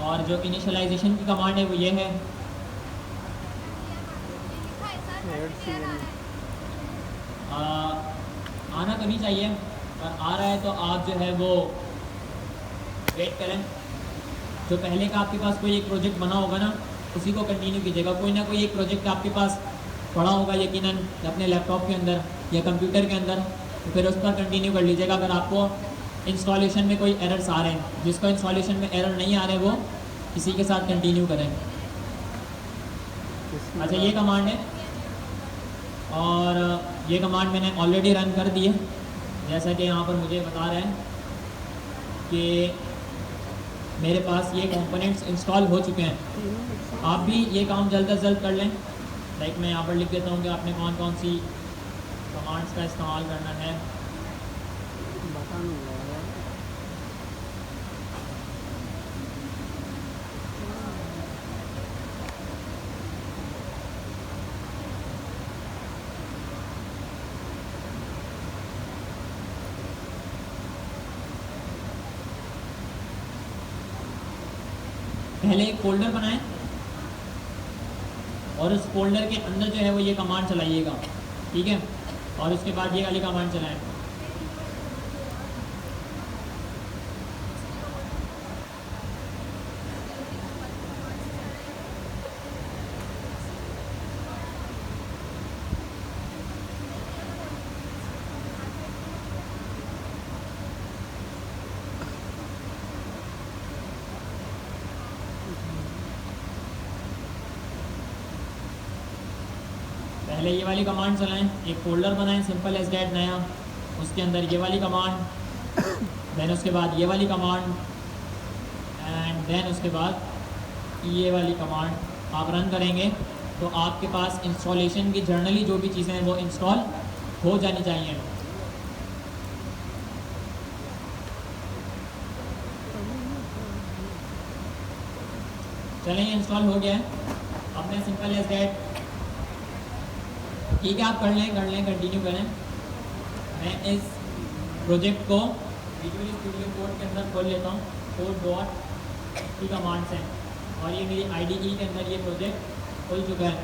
और जो इनिशियलाइजेशन की कमांड है वो ये है। आना तो नहीं चाहिए, पर आ रहा है तो आप जो है वो वेट करें। जो पहले का आपके पास कोई एक प्रोजेक्ट बना होगा ना, उसी को कंटिन्यू कीजिएगा। कोई ना कोई एक प्रोजेक्ट आपके पास पड़ा होगा यकीनन अपने लैपटॉप के अंदर या कंप्यूटर के अंदर, तो फिर उस पर कंटिन्यू कर लीजिएगा। अगर आपको इंस्टॉलेशन में कोई एरर्स आ रहे हैं, जिसको इंस्टॉलेशन में एरर नहीं आ रहे वो इसी के साथ कंटिन्यू करें। अच्छा, ये कमांड है और ये कमांड मैंने ऑलरेडी रन कर दी है, जैसा कि यहाँ पर मुझे बता रहा है कि मेरे पास ये कंपोनेंट्स इंस्टॉल हो चुके हैं। आप भी ये काम जल्द अज जल्द कर लें। लाइक मैं यहाँ पर लिख देता हूँ कि आपने कौन कौन सी कमांड्स का इस्तेमाल करना है। पहले एक फोल्डर बनाएं और उस फोल्डर के अंदर जो है वो ये कमांड चलाइएगा, ठीक है। और उसके बाद ये वाली कमांड चलाएं। पहले ये वाली कमांड चलाएं, एक फ़ोल्डर बनाएं सिंपल एज डैट नया, उसके अंदर ये वाली कमांड, देन उसके बाद ये वाली कमांड एंड देन उसके बाद ये वाली कमांड आप रन करेंगे तो आपके पास इंस्टॉलेशन की जर्नली जो भी चीज़ें हैं वो इंस्टॉल हो जानी चाहिए। चलें, इंस्टॉल हो गया है। अब मैं सिंपल एज डैट, ठीक है, आप कर लें, कंटिन्यू करें। मैं इस प्रोजेक्ट को विजुअल स्टूडियो कोड के अंदर खोल लेता हूँ। कोड डॉट की कमांड्स हैं और ये मेरी IDE के अंदर ये प्रोजेक्ट खुल चुका है।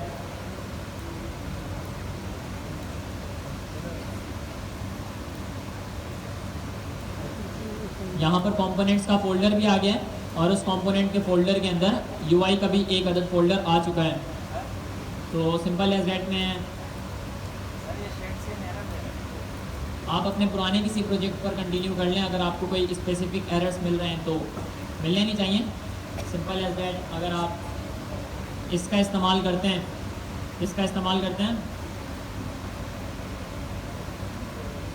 यहाँ पर कंपोनेंट्स का फोल्डर भी आ गया है और उस कंपोनेंट के फोल्डर के अंदर UI का भी एक अदद फोल्डर आ चुका है। तो सिंपल एज डैट में आप अपने पुराने किसी प्रोजेक्ट पर कंटिन्यू कर लें। अगर आपको कोई स्पेसिफिक एरर्स मिल रहे हैं तो मिलने नहीं चाहिए। सिंपल एज डैट अगर आप इसका इस्तेमाल करते हैं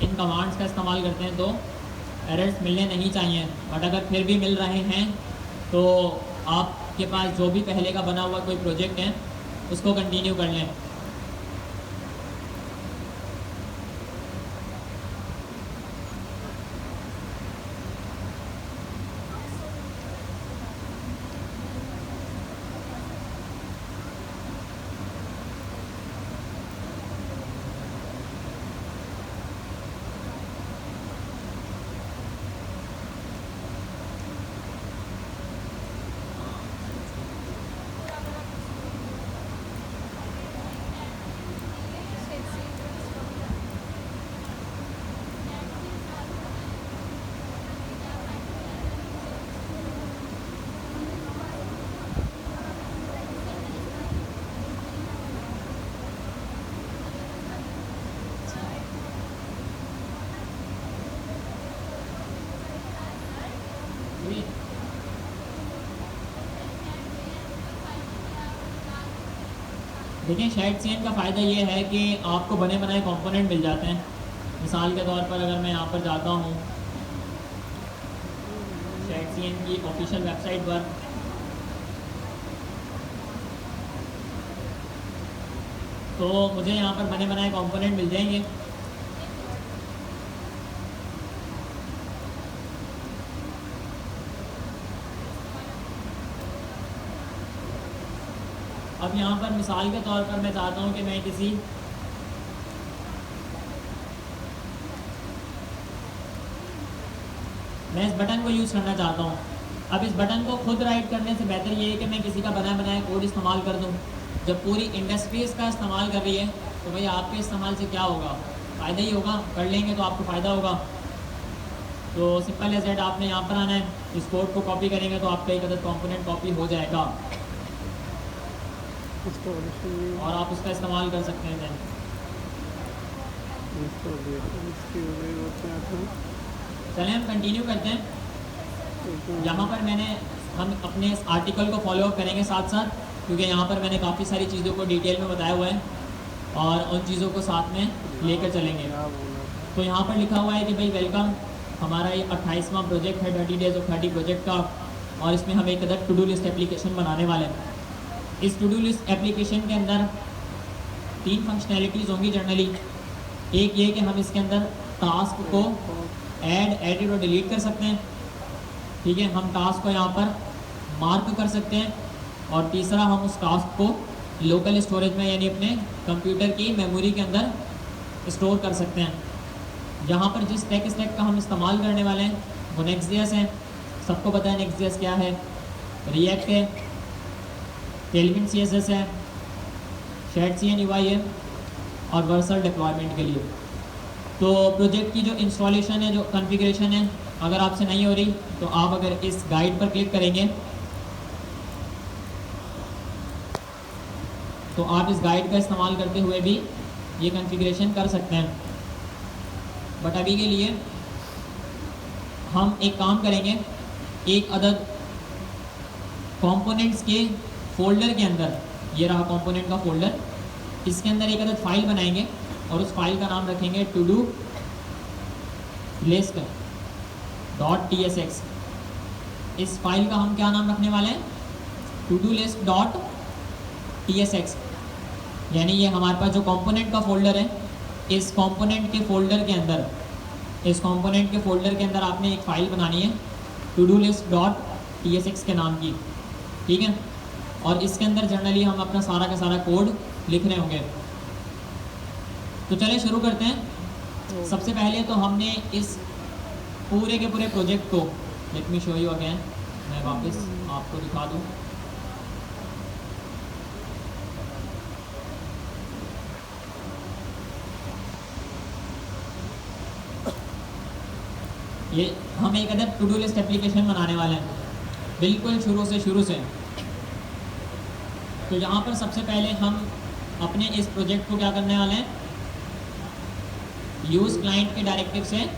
इन कमांड्स का इस्तेमाल करते हैं तो एरर्स मिलने नहीं चाहिए। बट अगर फिर भी मिल रहे हैं तो आपके पास जो भी पहले का बना हुआ कोई प्रोजेक्ट है उसको कंटिन्यू कर लें। देखिए, शेड सीएन का फ़ायदा ये है कि आपको बने बनाए कंपोनेंट मिल जाते हैं। मिसाल के तौर पर अगर मैं यहाँ पर जाता हूँ शेड सीएन की ऑफिशियल वेबसाइट पर, तो मुझे यहाँ पर बने बनाए कंपोनेंट मिल जाएंगे। अब यहाँ पर मिसाल के तौर पर मैं चाहता हूँ कि मैं इस बटन को यूज़ करना चाहता हूँ। अब इस बटन को खुद राइट करने से बेहतर ये है कि मैं किसी का बनाया बनाया कोड इस्तेमाल कर दूँ। जब पूरी इंडस्ट्री इसका इस्तेमाल कर रही है तो भाई आपके इस्तेमाल से क्या होगा, फ़ायदा ही होगा। कर लेंगे तो आपको फ़ायदा होगा। तो सिंपल एज दैट आपने यहाँ पर आना है, इस कोड को कॉपी करेंगे तो आपका एक अदद कंपोनेंट कॉपी हो जाएगा और आप उसका इस्तेमाल कर सकते हैं। चलें हम कंटिन्यू करते हैं। यहाँ पर हम अपने इस आर्टिकल को फॉलो अप करेंगे साथ साथ, क्योंकि यहाँ पर मैंने काफ़ी सारी चीज़ों को डिटेल में बताया हुआ है और उन चीज़ों को साथ में लेकर चलेंगे। तो यहाँ पर लिखा हुआ है कि भाई वेलकम, हमारा ये 28वां प्रोजेक्ट है 30 डेज ऑफ 30 प्रोजेक्ट का, और इसमें हम एक other to do list application बनाने वाले हैं। इस टू डू लिस्ट एप्लीकेशन के अंदर 3 फंक्शनैलिटीज़ होंगी जनरली। एक ये कि हम इसके अंदर टास्क को एडिट और डिलीट कर सकते हैं, ठीक है, हम टास्क को यहाँ पर मार्क कर सकते हैं, और तीसरा हम उस टास्क को लोकल स्टोरेज में यानी अपने कंप्यूटर की मेमोरी के अंदर स्टोर कर सकते हैं। यहाँ पर जिस टेक स्टैक का हम इस्तेमाल करने वाले हैं वो नेक्स्ट.जेएस है। सबको पता है नेक्स्ट.जेएस क्या है, रिएक्ट है, टेलविंड CSS है, शेड UI है और वर्सल डिप्लॉयमेंट के लिए। तो प्रोजेक्ट की जो इंस्टॉलेशन है, जो कॉन्फ़िगरेशन है, अगर आपसे नहीं हो रही तो आप अगर इस गाइड पर क्लिक करेंगे तो आप इस गाइड का इस्तेमाल करते हुए भी ये कॉन्फ़िगरेशन कर सकते हैं। बट अभी के लिए हम एक काम करेंगे, एक अदद कंपोनेंट्स के फोल्डर के अंदर, ये रहा कंपोनेंट का फोल्डर, इसके अंदर एक अदद फाइल बनाएंगे और उस फाइल का नाम रखेंगे टू डू लिस्ट .tsx। इस फाइल का हम क्या नाम रखने वाले हैं, टू डू लिस्ट .tsx। यानी ये हमारे पास जो कंपोनेंट का फोल्डर है, इस कंपोनेंट के फोल्डर के अंदर आपने एक फ़ाइल बनानी है टू डू लिस्ट .tsx के नाम की, ठीक है। और इसके अंदर जनरली हम अपना सारा का सारा कोड लिख रहे होंगे। तो चलिए शुरू करते हैं। सबसे पहले तो हमने इस पूरे के पूरे प्रोजेक्ट को, let me show you again, मैं वापस आपको दिखा दूँ। ये हम एक other to do list application बनाने वाले हैं बिल्कुल शुरू से। तो यहाँ पर सबसे पहले हम अपने इस प्रोजेक्ट को क्या करने वाले हैं, यूज़ क्लाइंट के डायरेक्टिव से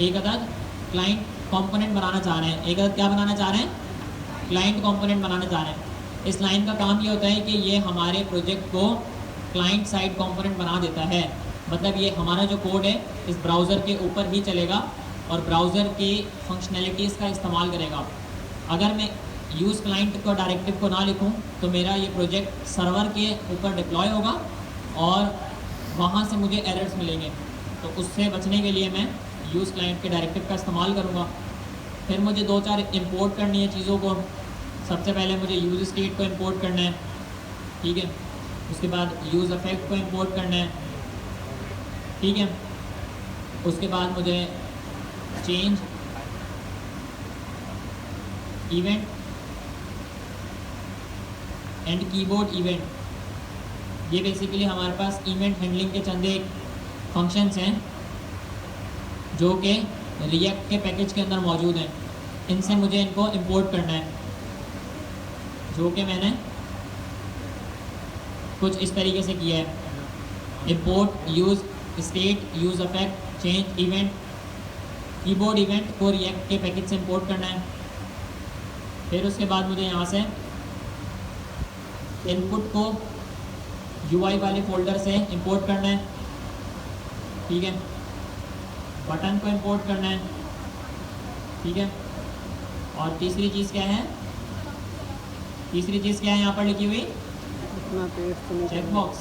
एक अदद क्लाइंट कंपोनेंट बनाना चाह रहे हैं। एक अदद क्या बनाना चाह रहे हैं, क्लाइंट कंपोनेंट बनाना चाह रहे हैं। इस लाइन का काम ये होता है कि ये हमारे प्रोजेक्ट को क्लाइंट साइड कंपोनेंट बना देता है। मतलब ये हमारा जो कोड है इस ब्राउज़र के ऊपर ही चलेगा और ब्राउज़र की फंक्शनैलिटीज़ का इस्तेमाल करेगा। अगर मैं यूज़ क्लाइंट को डायरेक्टिव को ना लिखूं तो मेरा ये प्रोजेक्ट सर्वर के ऊपर डिप्लॉय होगा और वहाँ से मुझे एरर्स मिलेंगे। तो उससे बचने के लिए मैं यूज़ क्लाइंट के डायरेक्टिव का इस्तेमाल करूँगा। फिर मुझे 2-4 इंपोर्ट करनी है चीज़ों को। सबसे पहले मुझे यूज़ स्टेट को इंपोर्ट करना है, ठीक है। उसके बाद यूज़ इफेक्ट को इंपोर्ट करना है, ठीक है। उसके बाद मुझे change event and keyboard event, ये बेसिकली हमारे पास इवेंट हैंडलिंग के चंद एक फंक्शंस हैं जो कि रिएक्ट के पैकेज के अंदर मौजूद हैं। इनसे मुझे इनको इंपोर्ट करना है, जो कि मैंने कुछ इस तरीके से किया है। Import use state, use effect, change event, keyboard event को रिएक्ट के पैकेज से इंपोर्ट करना है। फिर उसके बाद मुझे यहाँ से इनपुट को UI वाले फोल्डर से इंपोर्ट करना है, ठीक है। बटन को इंपोर्ट करना है, ठीक है। और तीसरी चीज़ क्या है, यहाँ पर लिखी हुई चेकबॉक्स।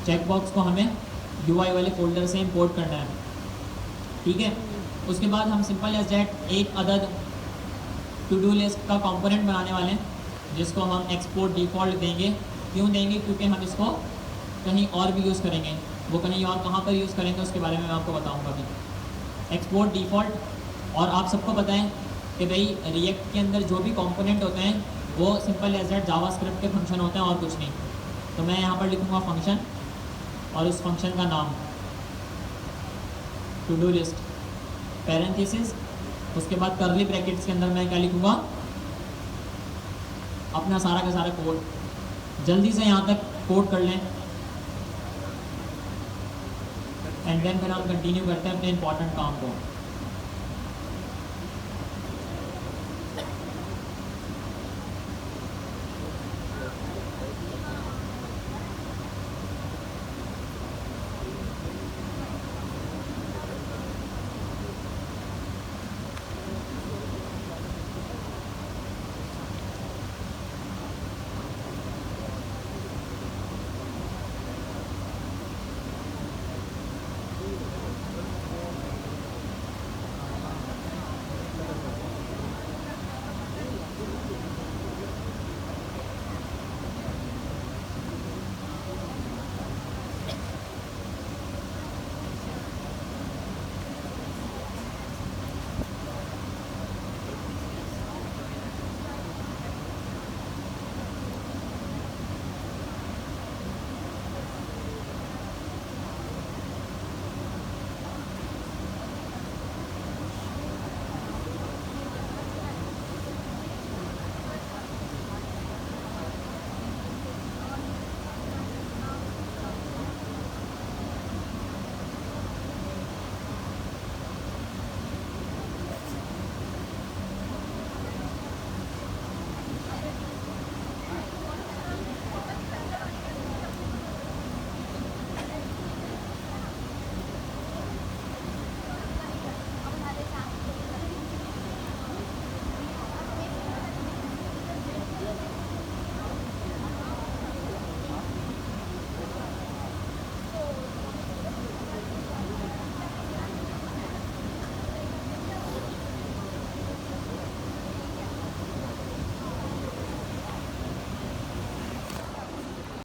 चेकबॉक्स को हमें UI वाले फोल्डर से इंपोर्ट करना है, ठीक है। उसके बाद हम सिंपल एज दैट एक अदद टू डू लिस्ट का कंपोनेंट बनाने वाले हैं जिसको हम एक्सपोर्ट डिफ़ॉल्ट देंगे। क्यों देंगे, क्योंकि हम इसको कहीं और भी यूज़ करेंगे। वो कहीं और कहाँ पर यूज़ करेंगे उसके बारे में मैं आपको बताऊँगा अभी। एक्सपोर्ट डिफ़ॉल्ट, और आप सबको पता है कि भाई रिएक्ट के अंदर जो भी कंपोनेंट होते हैं वो सिंपल एज दैट जावास्क्रिप्ट के फंक्शन होते हैं और कुछ नहीं। तो मैं यहाँ पर लिखूँगा फंक्शन और उस फंक्शन का नाम टू डू लिस्ट पैरेंथेसिस, उसके बाद कर्ली ब्रैकेट्स के अंदर मैं क्या लिखूँगा, अपना सारा का सारा कोड। जल्दी से यहाँ तक कोड कर लें एंड देन फिर हम कंटिन्यू करते हैं अपने इंपॉर्टेंट काम को।